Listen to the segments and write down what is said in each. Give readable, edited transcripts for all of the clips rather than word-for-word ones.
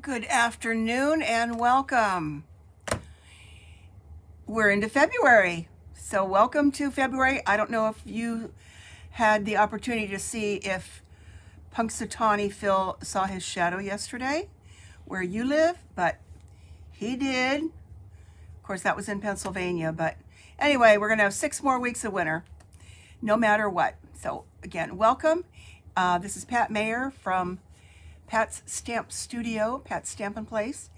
Good afternoon and welcome. We're into February, so welcome to February. I don't know if you had the opportunity to see if Punxsutawney Phil saw his shadow yesterday where you live, but he did. Of course, that was in Pennsylvania, but anyway, we're going to have 6 more weeks of winter, no matter what. So again, welcome. This is Pat Mayer from Pat's Stamp Studio, Pat's Stampin' Place.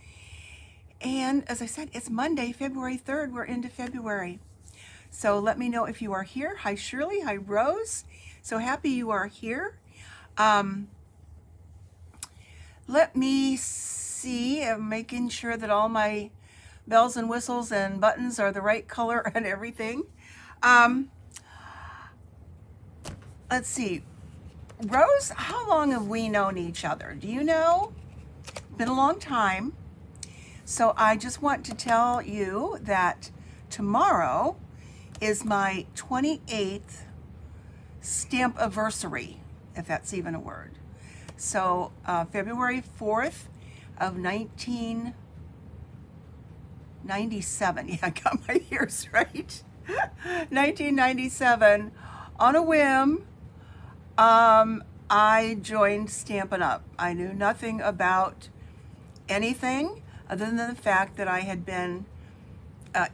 And as I said, it's Monday, February 3rd. We're into February. So let me know if you are here. Hi, Shirley. Hi, Rose. So happy you are here. Let me see. I'm making sure that all my bells and whistles and buttons are the right color and everything. Let's see. Rose, how long have we known each other? Do you know? Been a long time. So I just want to tell you that tomorrow is my 28th Stamp-iversary, if that's even a word. So February 4th of 1997. Yeah, I got my years right. 1997, on a whim, I joined Stampin' Up. I knew nothing about anything other than the fact that I had been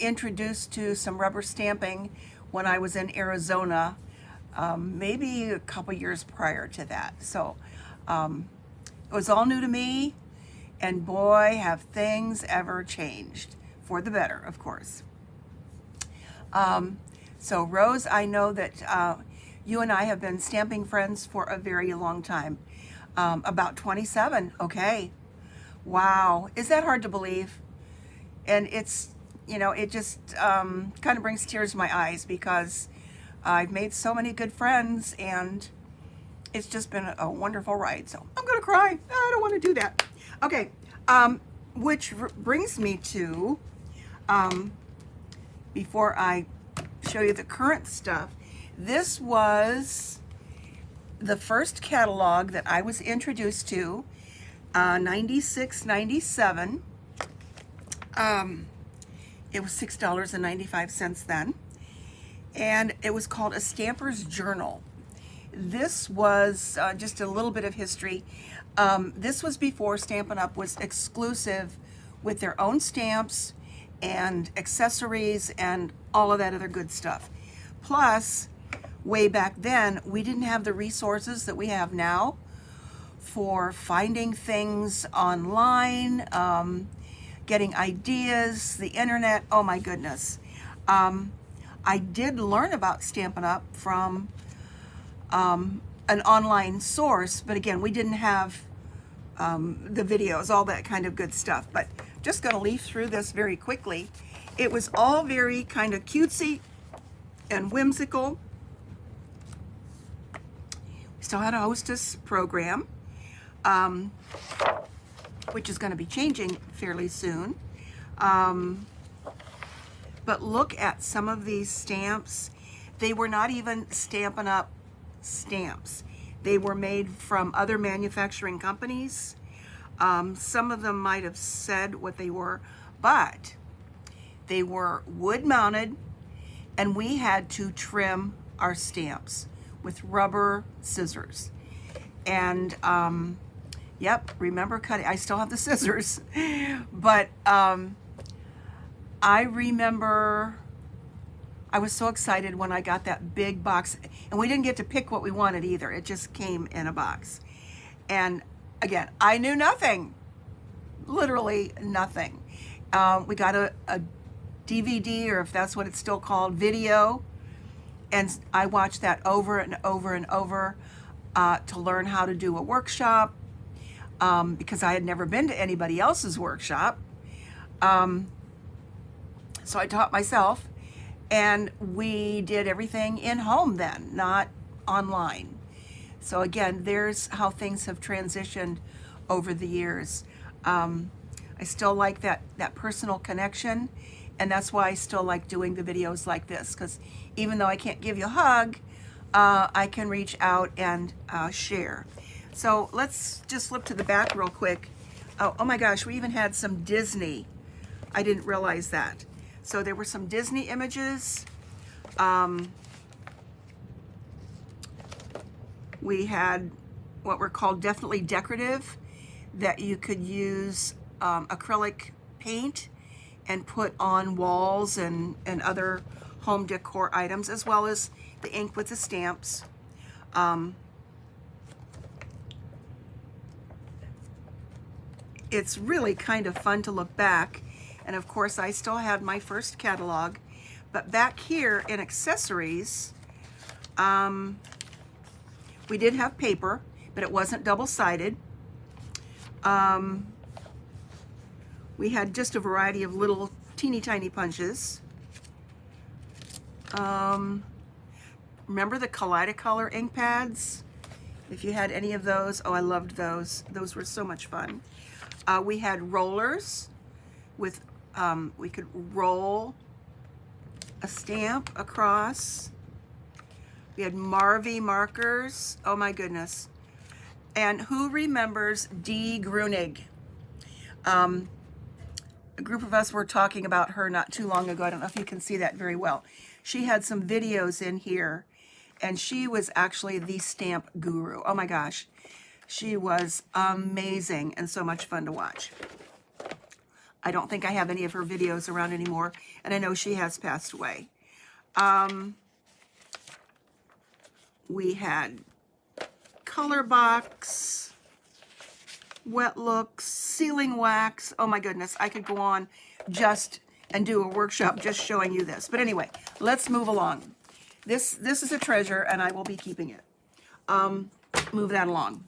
introduced to some rubber stamping when I was in Arizona, maybe a couple years prior to that. So it was all new to me, and boy, have things ever changed for the better, of course. So Rose, I know that you and I have been stamping friends for a very long time, about 27. Okay. Wow. Is that hard to believe? And it's, you know, it just kind of brings tears to my eyes because I've made so many good friends and it's just been a wonderful ride. So I'm going to cry. I don't want to do that. Okay. Which brings me to, before I show you the current stuff, this was the first catalog that I was introduced to, 96, 97. It was $6.95 then. And it was called A Stamper's Journal. This was just a little bit of history. This was before Stampin' Up! Was exclusive with their own stamps and accessories and all of that other good stuff. Plus, way back then, we didn't have the resources that we have now for finding things online, getting ideas, the internet. Oh my goodness. I did learn about Stampin' Up! From an online source, but again, we didn't have the videos, all that kind of good stuff. But just going to leaf through this very quickly. It was all very kind of cutesy and whimsical. We still had a hostess program, which is going to be changing fairly soon. But look at some of these stamps. They were not even Stampin' Up! Stamps. They were made from other manufacturing companies. Some of them might have said what they were, but they were wood mounted, and we had to trim our stamps with rubber scissors. And yep, remember cutting. I still have the scissors, but I remember I was so excited when I got that big box, and we didn't get to pick what we wanted either. It just came in a box. And again, I knew nothing, literally nothing. We got a DVD, or if that's what it's still called, video, and I watched that over and over and over to learn how to do a workshop, because I had never been to anybody else's workshop. So I taught myself, and we did everything in home then, not online. So again, there's how things have transitioned over the years. I still like that personal connection, and that's why I still like doing the videos like this, because even though I can't give you a hug, I can reach out and share. So let's just flip to the back real quick. Oh my gosh, we even had some Disney. I didn't realize that. So there were some Disney images. We had what were called definitely decorative, that you could use acrylic paint and put on walls and other home decor items, as well as the ink with the stamps. It's really kind of fun to look back. And of course, I still had my first catalog. But back here in accessories, we did have paper, but it wasn't double-sided. We had just a variety of little teeny tiny punches. Remember the Kaleidocolor ink pads? If you had any of those, oh, I loved those. Those were so much fun. We had rollers with, we could roll a stamp across. We had Marvy markers. Oh my goodness. And who remembers Dee Grunig? A group of us were talking about her not too long ago. I don't know if you can see that very well. She had some videos in here, and she was actually the stamp guru. Oh my gosh. She was amazing and so much fun to watch. I don't think I have any of her videos around anymore, and I know she has passed away. We had color box, wet looks, sealing wax. Oh my goodness, I could go on just and do a workshop just showing you this. But anyway, let's move along. This is a treasure, and I will be keeping it. Move that along.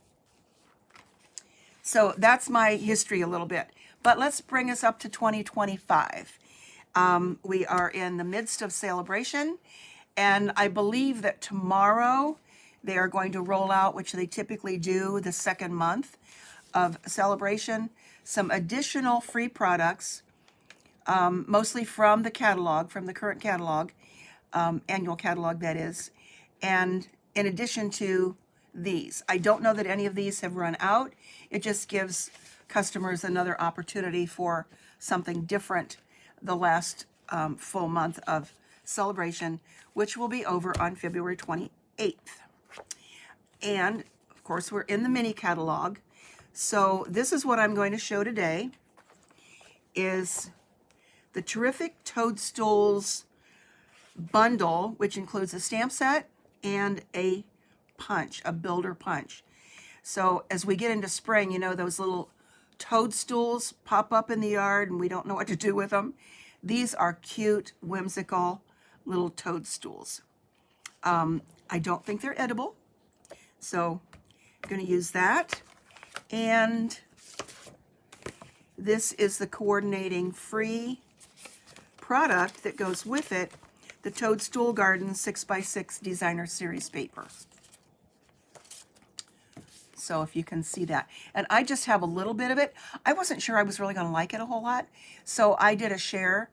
So that's my history a little bit. But let's bring us up to 2025. We are in the midst of Sale-a-Bration, and I believe that tomorrow they are going to roll out, which they typically do the second month of Sale-a-Bration, some additional free products, mostly from the catalog, from the current catalog, annual catalog that is, and in addition to these. I don't know that any of these have run out. It just gives customers another opportunity for something different the last full month of Sale-a-Bration, which will be over on February 28th. And of course, we're in the mini catalog. So this is what I'm going to show today, is the terrific Toadstools bundle, which includes a stamp set and a punch, a builder punch. So as we get into spring, you know, those little toadstools pop up in the yard and we don't know what to do with them. These are cute, whimsical little toadstools. I don't think they're edible, so I'm going to use that. And this is the coordinating free product that goes with it, the Toadstool Garden 6x6 Designer Series paper. So if you can see that. And I just have a little bit of it. I wasn't sure I was really going to like it a whole lot, so I did a share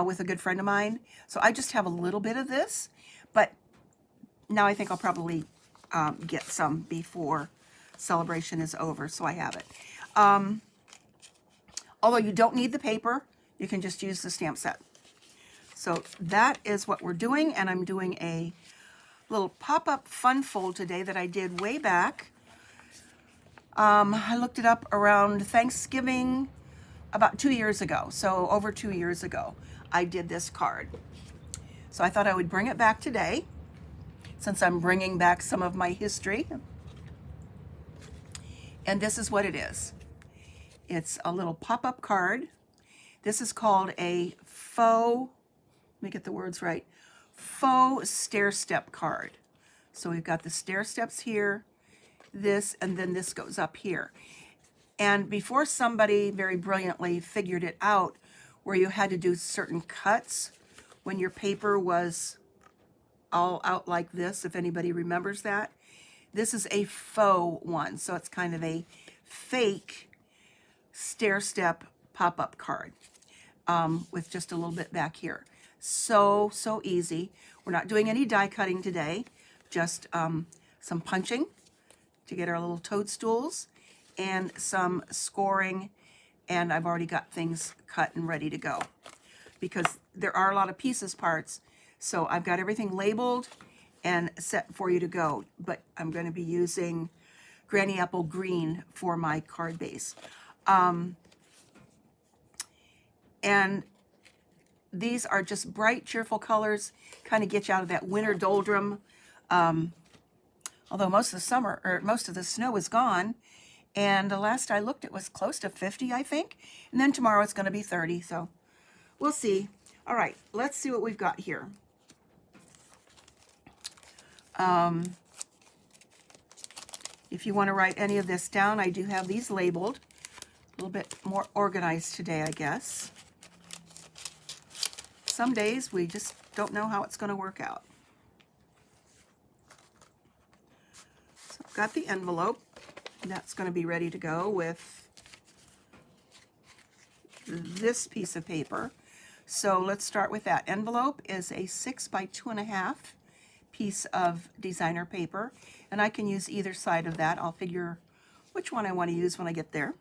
with a good friend of mine. So I just have a little bit of this, but now I think I'll probably get some before Sale-a-Bration is over, so I have it. Although you don't need the paper, you can just use the stamp set. So that is what we're doing, and I'm doing a little pop-up fun fold today that I did way back. I looked it up around Thanksgiving about 2 years ago. So over 2 years ago, I did this card. So I thought I would bring it back today, since I'm bringing back some of my history. And this is what it is. It's a little pop-up card. This is called a faux, let me get the words right, faux stair step card. So we've got the stair steps here, this, and then this goes up here. And before somebody very brilliantly figured it out, where you had to do certain cuts when your paper was all out like this, if anybody remembers that, this is a faux one. So it's kind of a fake stair step pop-up card with just a little bit back here. So easy. We're not doing any die cutting today, just some punching to get our little toadstools, and some scoring, and I've already got things cut and ready to go because there are a lot of pieces parts. So I've got everything labeled and set for you to go, but I'm going to be using Granny Apple Green for my card base. And these are just bright, cheerful colors, kind of get you out of that winter doldrum. Although most of the summer, or most of the snow is gone, and the last I looked, it was close to 50, I think. And then tomorrow it's going to be 30, so we'll see. All right, let's see what we've got here. If you want to write any of this down, I do have these labeled. A little bit more organized today, I guess. Some days we just don't know how it's going to work out. So I've got the envelope. That's going to be ready to go with this piece of paper. So let's start with that. Envelope is a 6 by 2.5 piece of designer paper, and I can use either side of that. I'll figure which one I want to use when I get there.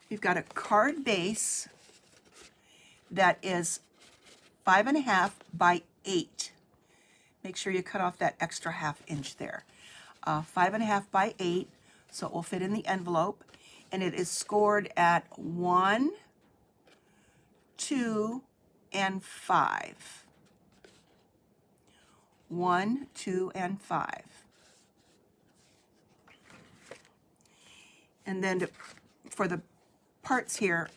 We've got a card base that is 5.5 by 8. Make sure you cut off that extra 1/2 inch there. 5.5 by 8, so it will fit in the envelope, and it is scored at 1, 2, and 5. 1, 2, and 5. And then for the parts here,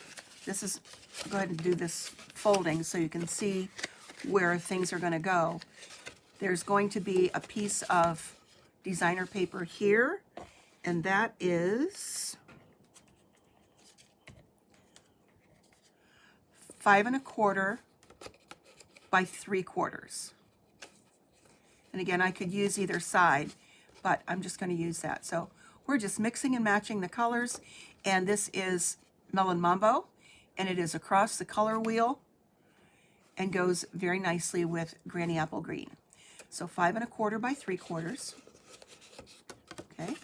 this is, go ahead and do this folding so you can see where things are going to go. There's going to be a piece of designer paper here, and that is 5 1/4 by 3/4. And again, I could use either side, but I'm just going to use that. So we're just mixing and matching the colors, and this is Melon Mambo, and it is across the color wheel and goes very nicely with Granny Apple Green. So 5 1/4 by 3/4. Okay,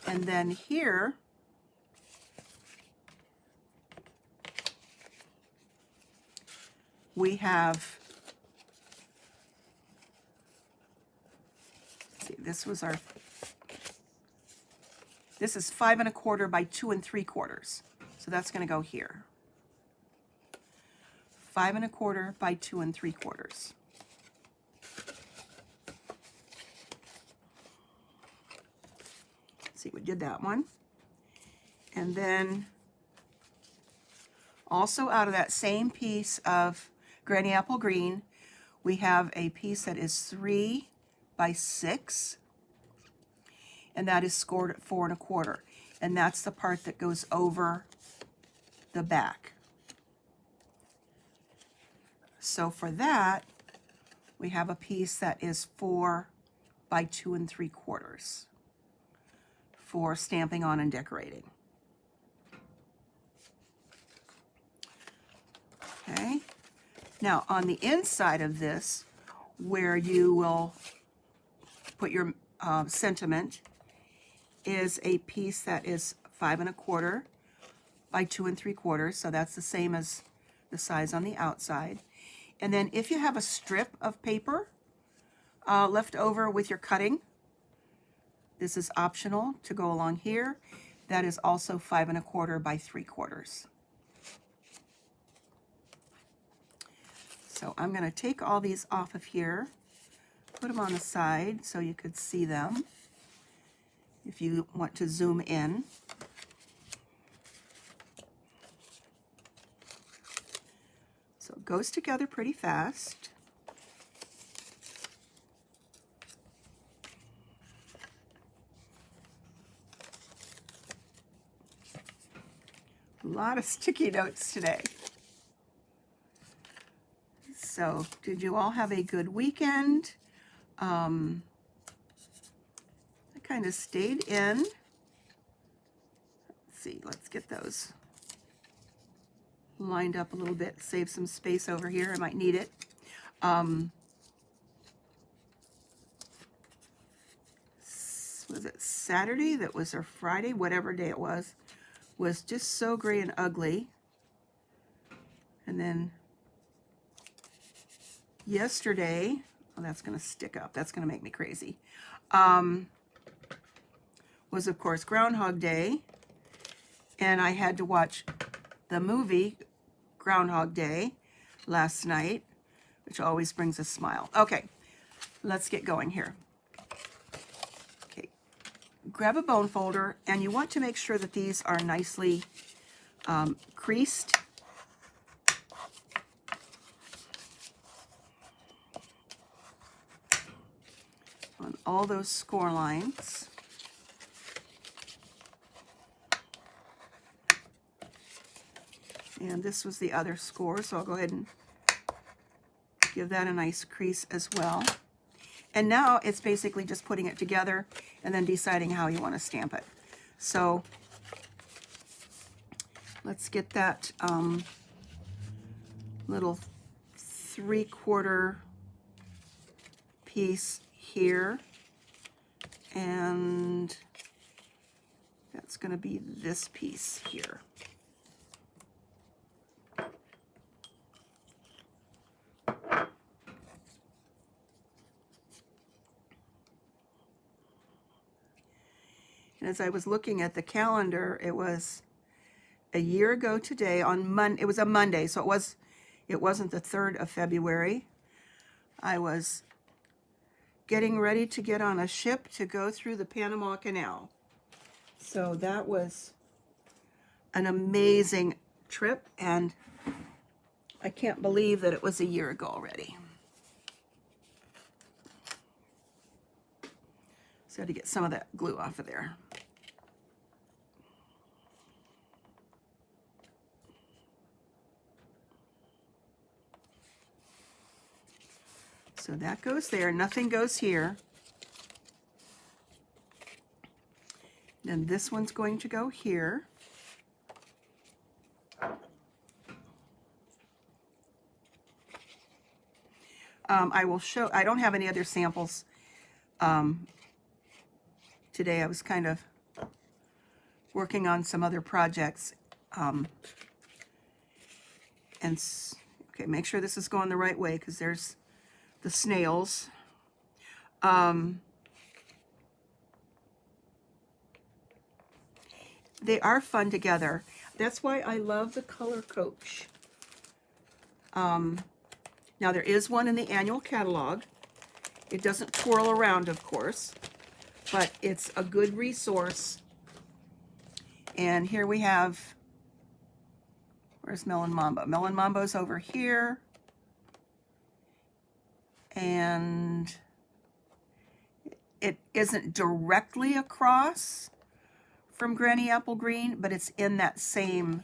and then here we have, let's see, this is 5 1/4 by 2 3/4. So that's going to go here. 5 1/4 by 2 3/4. See, we did that one. And then also out of that same piece of Granny Apple Green, we have a piece that is 3 by 6, and that is scored at 4 1/4, and that's the part that goes over the back. So for that, we have a piece that is 4 by 2 3/4 for stamping on and decorating. Okay, now on the inside of this, where you will put your sentiment, is a piece that is 5 1/4 by 2 3/4, so that's the same as the size on the outside. And then if you have a strip of paper left over with your cutting, this is optional to go along here. That is also 5 1/4 by 3/4. So I'm going to take all these off of here, put them on the side so you could see them if you want to zoom in. So it goes together pretty fast. A lot of sticky notes today. So, did you all have a good weekend? I kind of stayed in. Let's see, let's get those lined up a little bit, save some space over here. I might need it. was it Saturday, that was, or Friday, whatever day it was just so gray and ugly. And then yesterday, oh, that's going to stick up. That's going to make me crazy. Was, of course, Groundhog Day. And I had to watch the movie Groundhog Day last night, which always brings a smile. Okay, let's get going here. Okay, grab a bone folder, and you want to make sure that these are nicely creased. On all those score lines. And this was the other score, so I'll go ahead and give that a nice crease as well. And now it's basically just putting it together and then deciding how you want to stamp it. So let's get that little 3/4 piece here, and that's going to be this piece here. And as I was looking at the calendar, it was a year ago today on Monday. It was a Monday, so it wasn't the 3rd of February. I was getting ready to get on a ship to go through the Panama Canal. So that was an amazing trip, and I can't believe that it was a year ago already. So I had to get some of that glue off of there. So that goes there, nothing goes here. Then this one's going to go here. I will show, I don't have any other samples today. I was kind of working on some other projects. Okay, make sure this is going the right way, because there's the snails. They are fun together. That's why I love the Color Coach. Now there is one in the annual catalog. It doesn't twirl around, of course, but it's a good resource. And here we have, where's Melon Mambo? Melon Mambo's over here. And it isn't directly across from Granny Apple Green, but it's in that same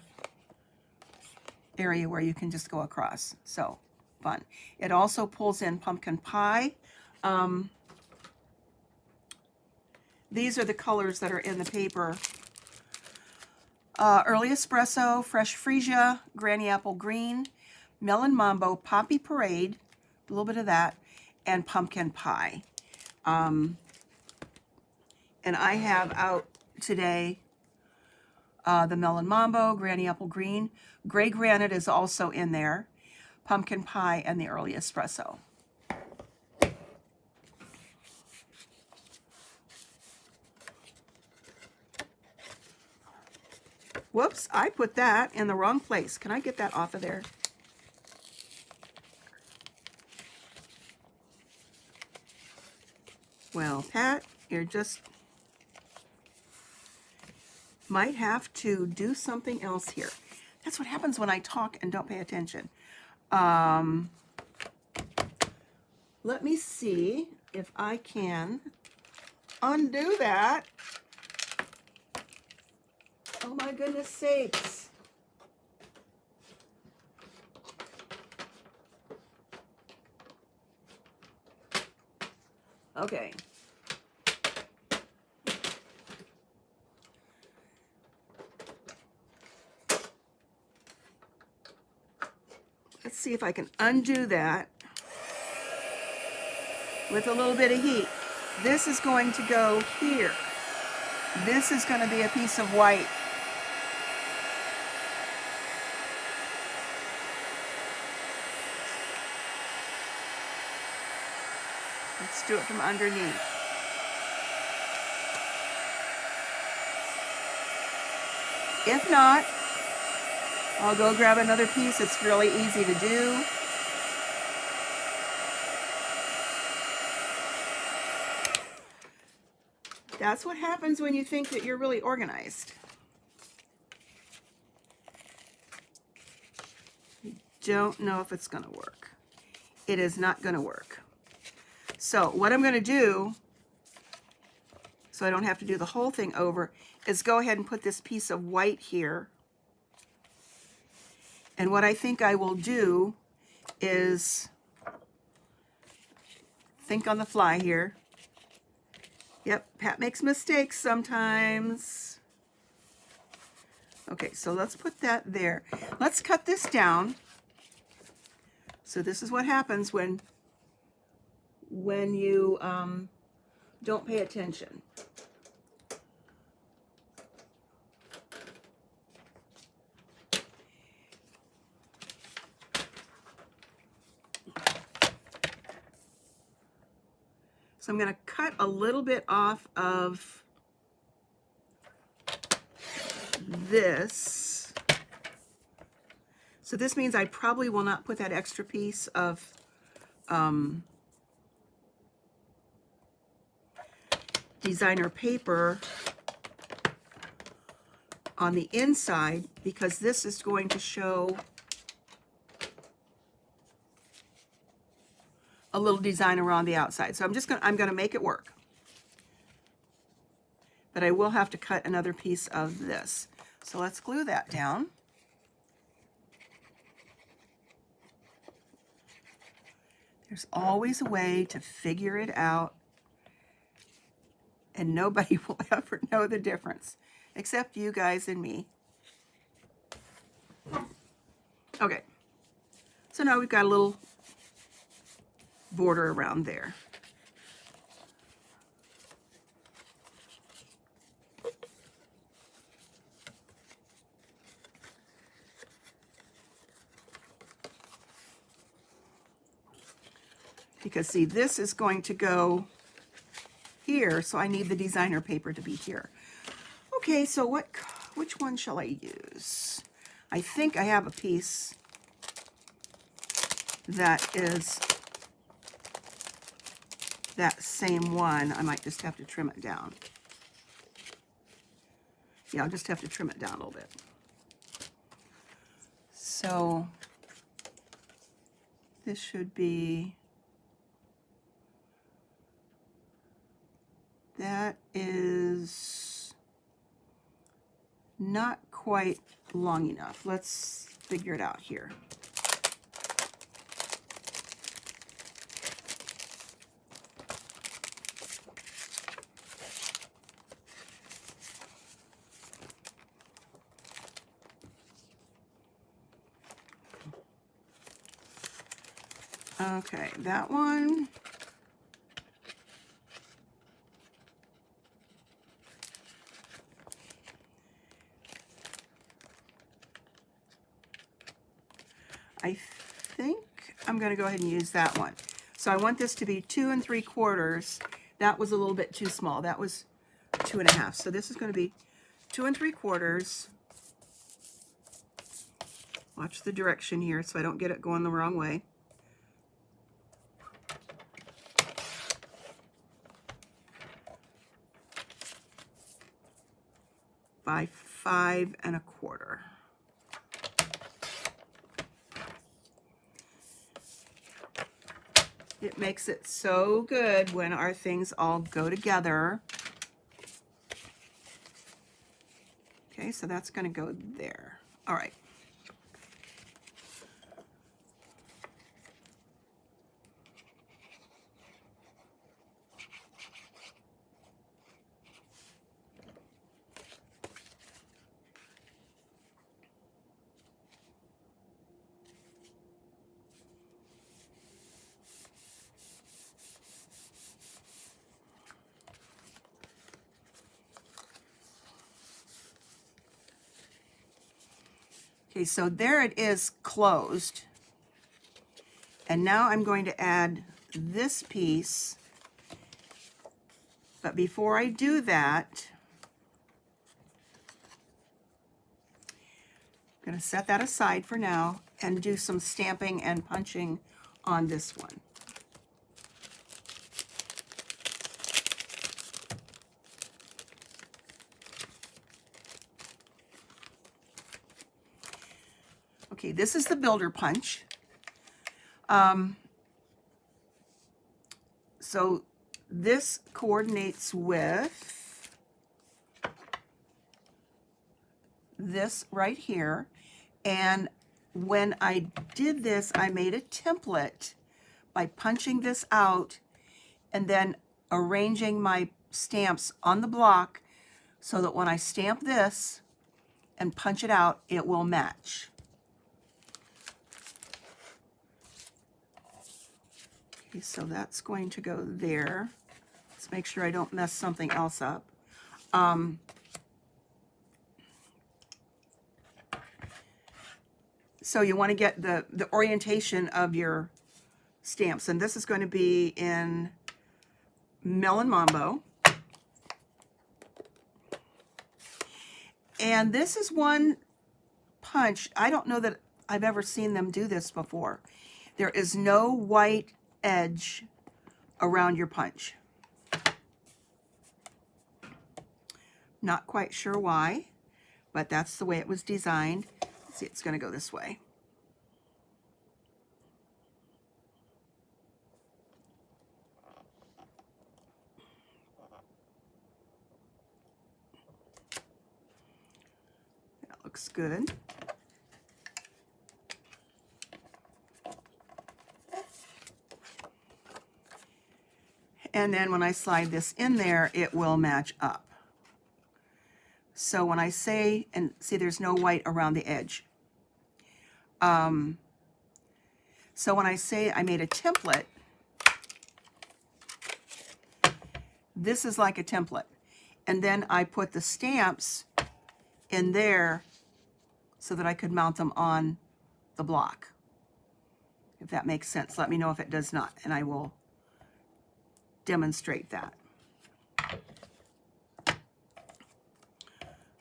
area where you can just go across. So fun. It also pulls in Pumpkin Pie. These are the colors that are in the paper. Early Espresso, Fresh Freesia, Granny Apple Green, Melon Mambo, Poppy Parade, a little bit of that, and Pumpkin Pie. And I have out today the Melon Mambo, Granny Apple Green. Gray Granite is also in there. Pumpkin Pie and the Early Espresso. Whoops, I put that in the wrong place. Can I get that off of there? Well, Pat, you're just... might have to do something else here. That's what happens when I talk and don't pay attention. Let me see if I can undo that. Oh my goodness sakes. Okay. Let's see if I can undo that with a little bit of heat. This is going to go here. This is going to be a piece of white. Let's do it from underneath. If not, I'll go grab another piece. It's really easy to do. That's what happens when you think that you're really organized. You don't know if it's going to work. It is not going to work. So what I'm going to do, so I don't have to do the whole thing over, is go ahead and put this piece of white here. And what I think I will do is think on the fly here. Yep, Pat makes mistakes sometimes. Okay, so let's put that there. Let's cut this down. So this is what happens when you don't pay attention. So I'm going to cut a little bit off of this. So this means I probably will not put that extra piece of designer paper on the inside, because this is going to show a little design around the outside. So I'm going to make it work. But I will have to cut another piece of this. So let's glue that down. There's always a way to figure it out, and nobody will ever know the difference, except you guys and me. Okay, so now we've got a little border around there. Because see, this is going to go here, so I need the designer paper to be here. Okay, so which one shall I use? I think I have a piece that is that same one. I might just have to trim it down. Yeah, I'll just have to trim it down a little bit. So this should be, that is not quite long enough. Let's figure it out here. Okay, that one. I think I'm going to go ahead and use that one. So I want this to be 2 3/4. That was a little bit too small. That was 2 1/2. So this is going to be 2 3/4. Watch the direction here so I don't get it going the wrong way. By 5 1/4. It makes it so good when our things all go together. Okay, so that's going to go there. All right. Okay, so there it is closed. And now I'm going to add this piece. But before I do that, I'm going to set that aside for now and do some stamping and punching on this one. Okay, this is the builder punch. So this coordinates with this right here. And when I did this, I made a template by punching this out and then arranging my stamps on the block so that when I stamp this and punch it out, it will match. Okay, so that's going to go there. Let's make sure I don't mess something else up. So you want to get the orientation of your stamps, and this is going to be in Melon Mambo. And this is one punch. I don't know that I've ever seen them do this before. There is no white edge around your punch. Not quite sure why, but that's the way it was designed. Let's see, it's going to go this way. That looks good. And then when I slide this in there, it will match up. So when I say, and see there's no white around the edge. So when I say I made a template, this is like a template. And then I put the stamps in there so that I could mount them on the block. If that makes sense, let me know if it does not, and I will demonstrate that.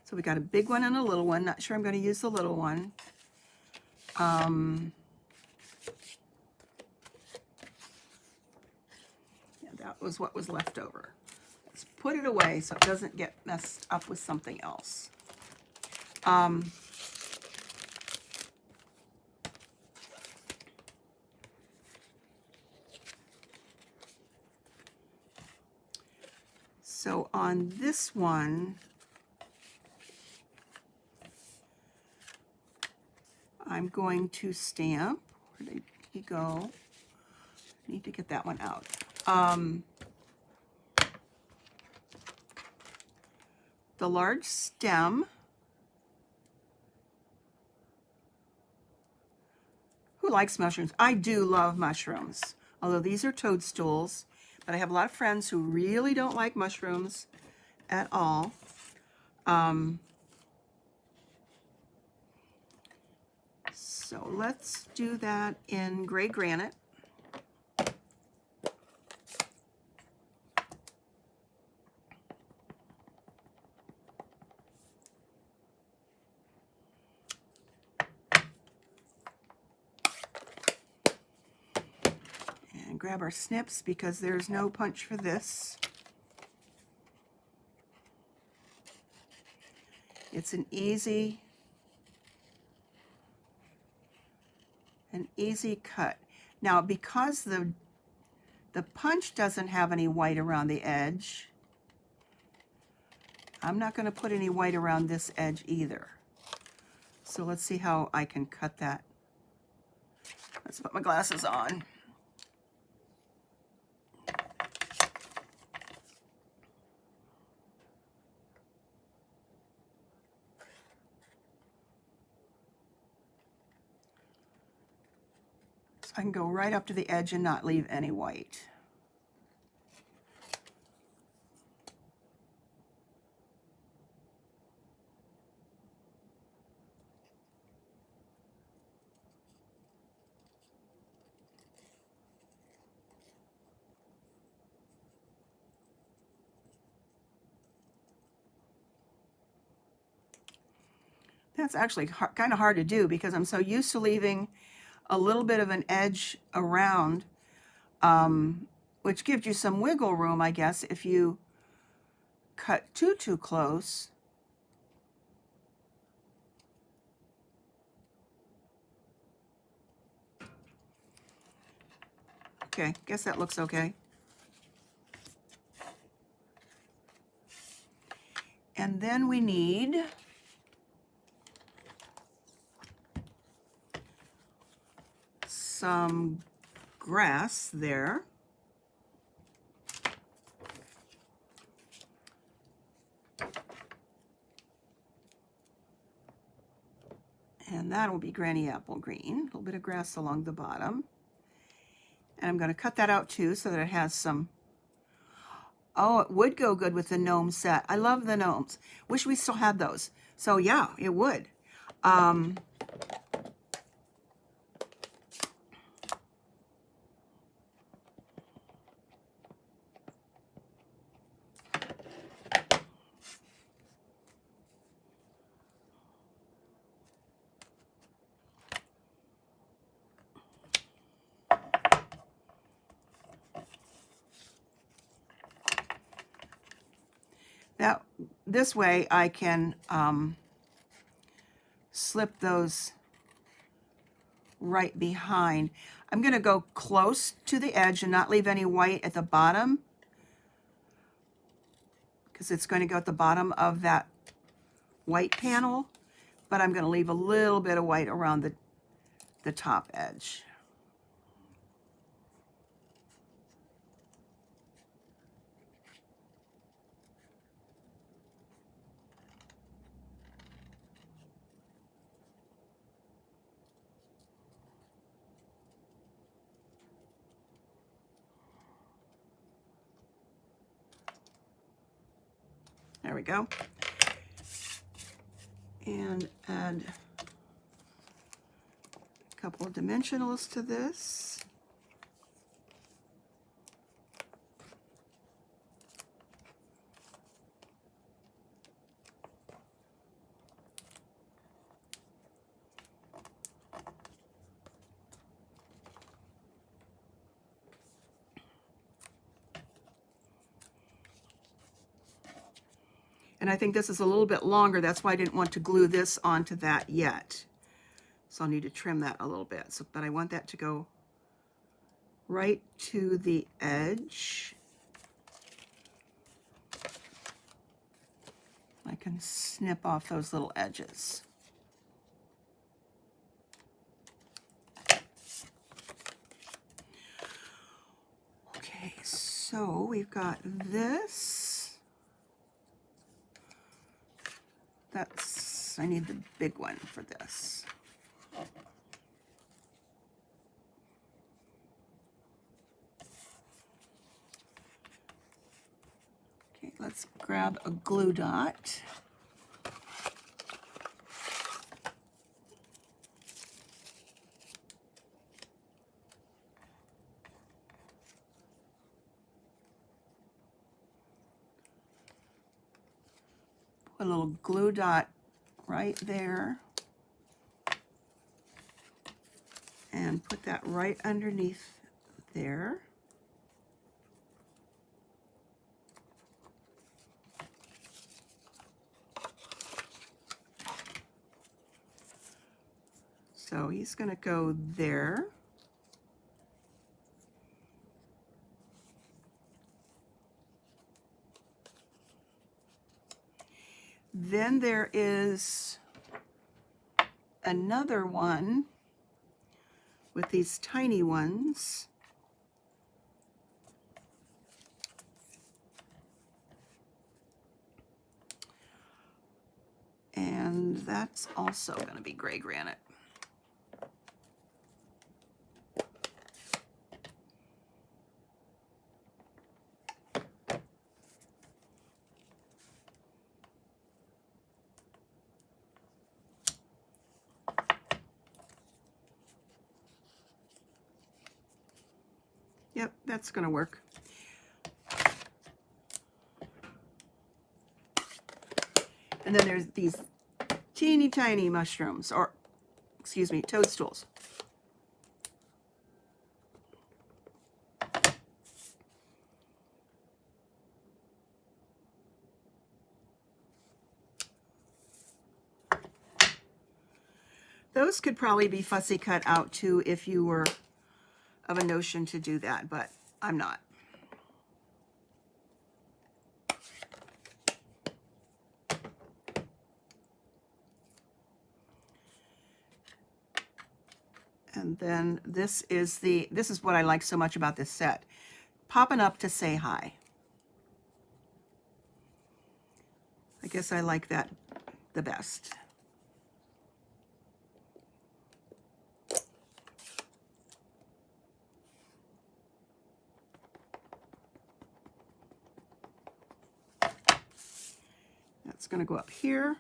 So we got a big one and a little one. Not sure I'm going to use the little one. Yeah, that was what was left over. Let's put it away so it doesn't get messed up with something else. So on this one, I'm going to stamp. Where did he go? I need to get that one out. The large stem. Who likes mushrooms? I do love mushrooms, although these are toadstools, but I have a lot of friends who really don't like mushrooms at all. So let's do that in gray granite. And grab our snips because there's no punch for this. It's an easy cut. Now, because the punch doesn't have any white around the edge, I'm not going to put any white around this edge either. So let's see how I can cut that. Let's put my glasses on. I can go right up to the edge and not leave any white. That's actually kind of hard to do because I'm so used to leaving a little bit of an edge around, which gives you some wiggle room, I guess, if you cut too close. Okay, guess that looks okay. And then we need some grass there. And that will be Granny Apple Green, a little bit of grass along the bottom. And I'm going to cut that out too so that it has some, oh, it would go good with the gnome set. I love the gnomes. Wish we still had those. So yeah, it would. This way I can slip those right behind. I'm going to go close to the edge and not leave any white at the bottom because it's going to go at the bottom of that white panel, but I'm going to leave a little bit of white around the top edge. There we go. And add a couple of dimensionals to this. And I think this is a little bit longer. That's why I didn't want to glue this onto that yet. So I'll need to trim that a little bit. So, but I want that to go right to the edge. I can snip off those little edges. Okay, so we've got this. I need the big one for this. Okay, let's grab a glue dot. Put a little glue dot right there and put that right underneath there. So he's going to go there. Then there is another one with these tiny ones. And that's also going to be gray granite. Yep, that's going to work. And then there's these teeny tiny mushrooms, or excuse me, toadstools. Those could probably be fussy cut out too if you were of a notion to do that, but I'm not. And then this is what I like so much about this set. Popping up to say hi. I guess I like that the best. That's going to go up here.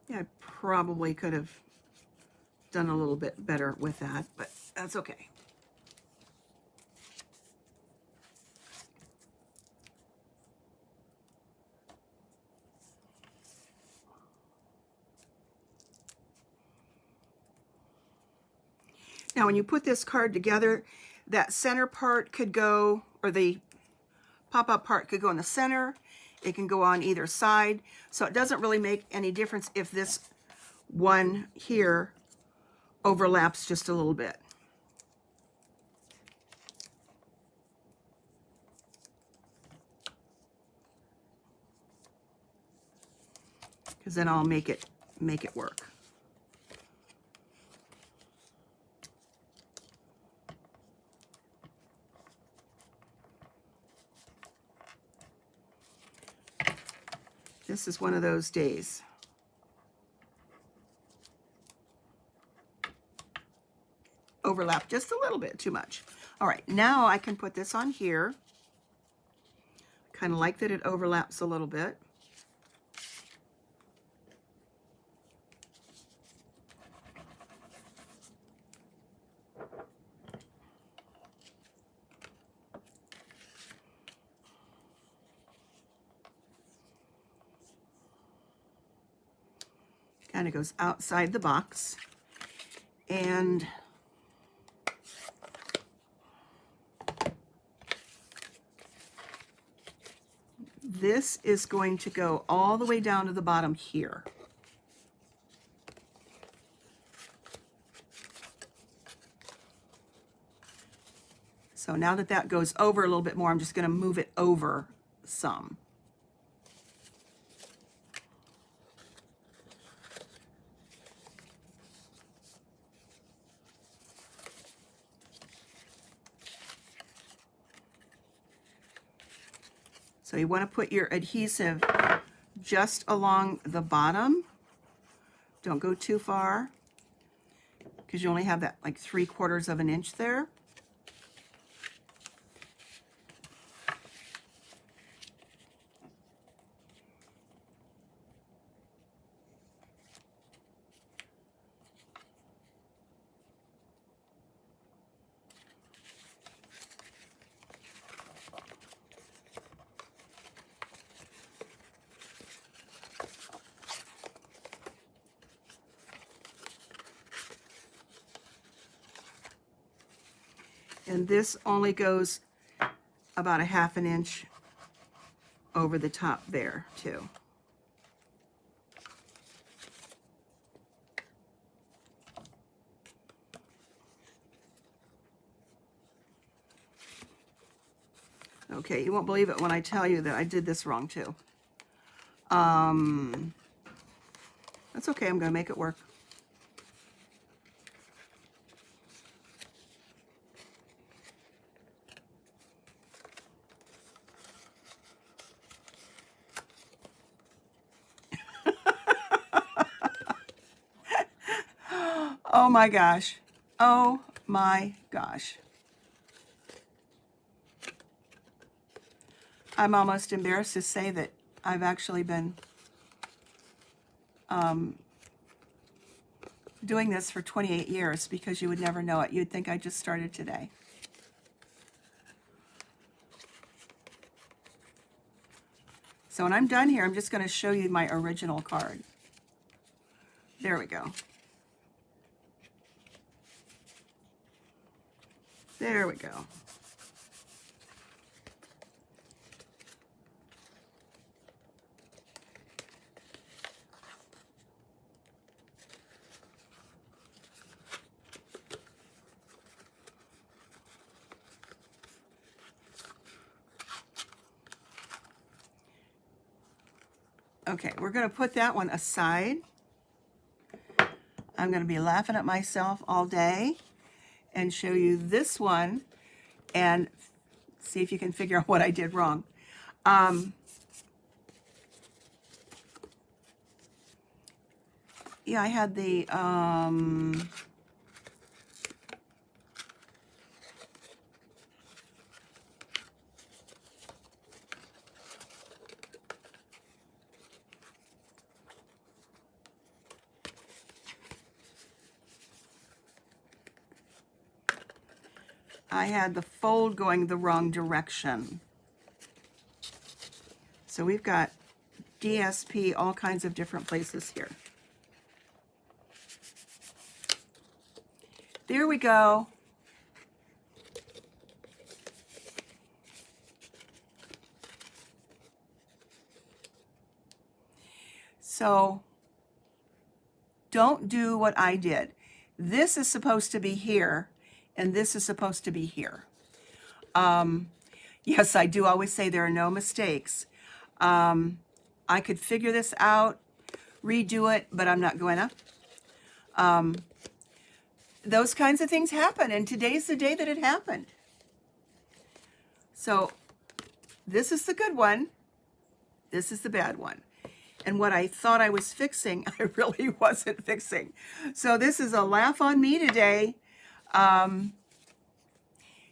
Yeah, I probably could have done a little bit better with that, but that's okay. Now, when you put this card together, that center part could go, or the pop-up part could go in the center. It can go on either side. So it doesn't really make any difference if this one here overlaps just a little bit. Because then I'll make it work. This is one of those days. Overlap just a little bit too much. All right, now I can put this on here. Kind of like that it overlaps a little bit. Kind of goes outside the box. And this is going to go all the way down to the bottom here. So now that that goes over a little bit more, I'm just going to move it over some. So you want to put your adhesive just along the bottom. Don't go too far, because you only have that like 3/4 of an inch there. And this only goes about a 1/2 inch over the top there too. Okay, you won't believe it when I tell you that I did this wrong too. That's okay, I'm gonna make it work. Oh my gosh. Oh my gosh. I'm almost embarrassed to say that I've actually been doing this for 28 years, because you would never know it. You'd think I just started today. So when I'm done here, I'm just going to show you my original card. There we go. There we go. Okay, we're going to put that one aside. I'm going to be laughing at myself all day and show you this one and see if you can figure out what I did wrong. Yeah, I had the fold going the wrong direction. So we've got DSP all kinds of different places here. There we go. So don't do what I did. This is supposed to be here, and this is supposed to be here. Yes, I do always say there are no mistakes. I could figure this out, redo it, but I'm not going to. Those kinds of things happen, and today's the day that it happened. So this is the good one. This is the bad one. And what I thought I was fixing, I really wasn't fixing. So this is a laugh on me today. Yeah,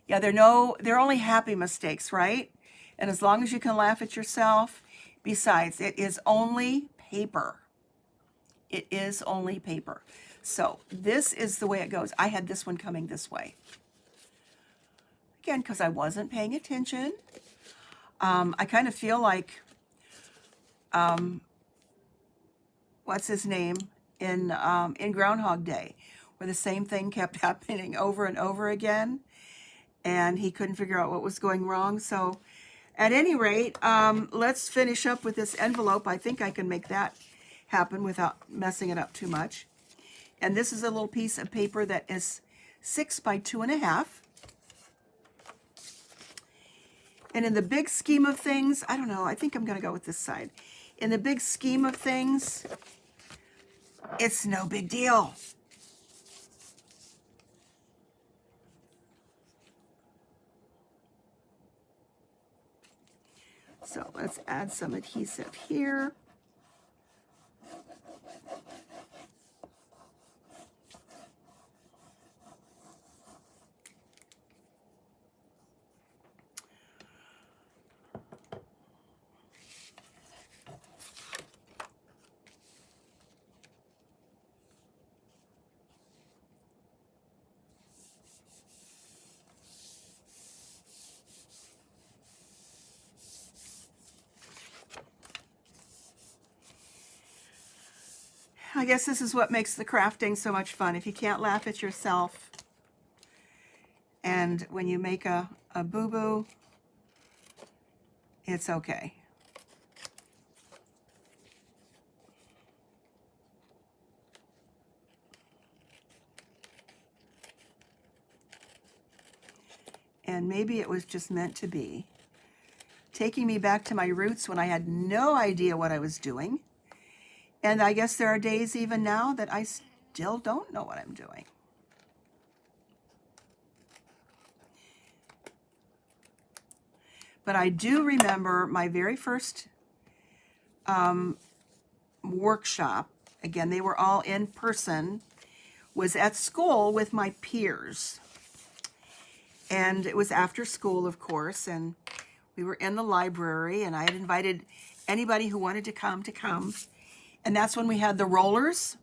they're only happy mistakes, right? And as long as you can laugh at yourself, besides, it is only paper. It is only paper. So this is the way it goes. I had this one coming this way. Again, because I wasn't paying attention. I kind of feel like, what's his name in Groundhog Day, where the same thing kept happening over and over again, and he couldn't figure out what was going wrong. So at any rate, let's finish up with this envelope. I think I can make that happen without messing it up too much. And this is a little piece of paper that is 6 by 2.5. And in the big scheme of things, I don't know, I think I'm going to go with this side. In the big scheme of things, it's no big deal. So let's add some adhesive here. I guess this is what makes the crafting so much fun. If you can't laugh at yourself, and when you make a boo-boo, it's okay. And maybe it was just meant to be, taking me back to my roots when I had no idea what I was doing. And I guess there are days even now that I still don't know what I'm doing. But I do remember my very first workshop, again, they were all in person, was at school with my peers. And it was after school, of course, and We were in the library, and I had invited anybody who wanted to come. And that's when we had the rollers.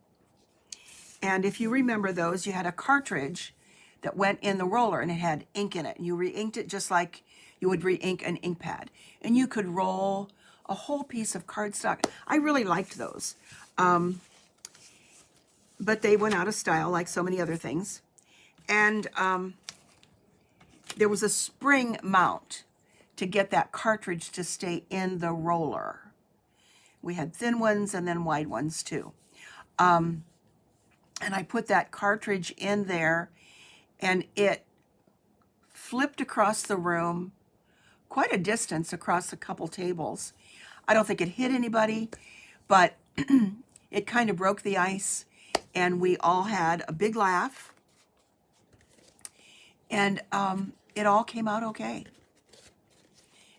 And if you remember those, you had a cartridge that went in the roller, and it had ink in it. And you re-inked it just like you would re-ink an ink pad. And you could roll a whole piece of cardstock. I really liked those. But they went out of style like so many other things. And there was a spring mount to get that cartridge to stay in the roller. We had thin ones and then wide ones too. And I put that cartridge in there, and it flipped across the room quite a distance across a couple tables. I don't think it hit anybody, but it kind of broke the ice, and we all had a big laugh, and it all came out okay.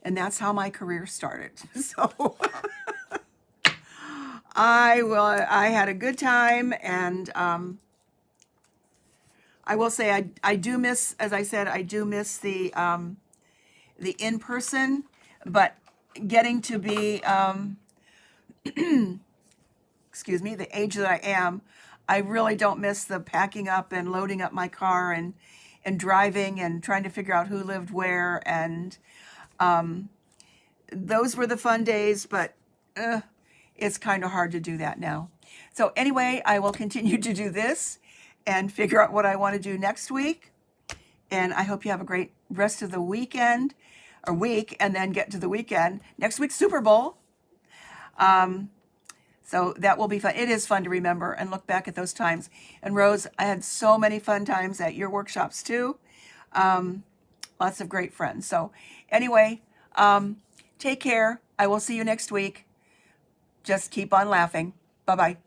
And that's how my career started. So I had a good time, and I will say I do miss, as I said, I do miss the in-person, but getting to be, excuse me, the age that I am, I really don't miss the packing up and loading up my car and driving and trying to figure out who lived where. And those were the fun days, but it's kind of hard to do that now. So anyway, I will continue to do this and figure out what I want to do next week. And I hope you have a great rest of the weekend or week, and then get to the weekend. Next week's Super Bowl. So that will be fun. It is fun to remember and look back at those times. And Rose, I had so many fun times at your workshops too. Lots of great friends. So anyway, take care. I will see you next week. Just keep on laughing. Bye-bye.